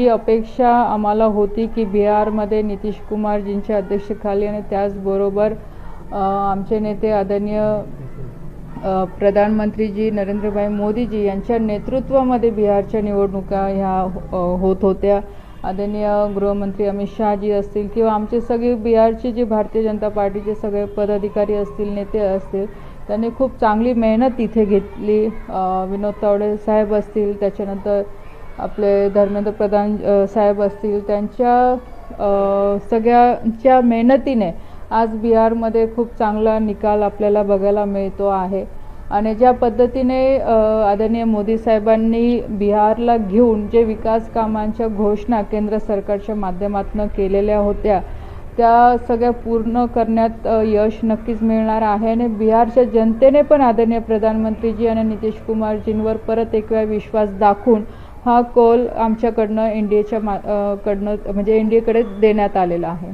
जी अपेक्षा आम्हाला होती की बिहारमध्ये नितीश कुमारजींच्या अध्यक्षतेखाली आणि त्याचबरोबर आमचे नेते आदरणीय प्रधानमंत्री नरेंद्रभाई मोदीजी यांच्या नेतृत्वामध्ये बिहारच्या निवडणुका ह्या होत होत्या। आदरणीय गृहमंत्री अमित शहाजी असतील किंवा आमचे सगळे बिहारचे जे भारतीय जनता पार्टीचे सगळे पदाधिकारी असतील, नेते असतील, त्यांनी खूप चांगली मेहनत इथे घेतली। विनोद तावडे साहेब असतील, त्याच्यानंतर आपले धर्मेंद्र प्रधान साहेब असतील, त्यांच्या सगळ्यांच्या मेहनतीने आज बिहारमध्ये खूप चांगला निकाल आपल्याला बघायला मिळतो आहे। आणि ज्या पद्धतीने आदरणीय मोदी साहेबांनी बिहारला घेऊन जे विकास कामांच्या घोषणा केंद्र सरकारच्या माध्यमातून केलेल्या होत्या, त्या सगळ्या पूर्ण करण्यात यश नक्कीच मिळणार आहे। आणि बिहारच्या जनतेने पण आदरणीय प्रधानमंत्रीजी आणि नितीश कुमारजींवर परत एक वेळा विश्वास दाखवून हा कौल आमच्याकडनं इंडियाकडे देण्यात आलेला आहे।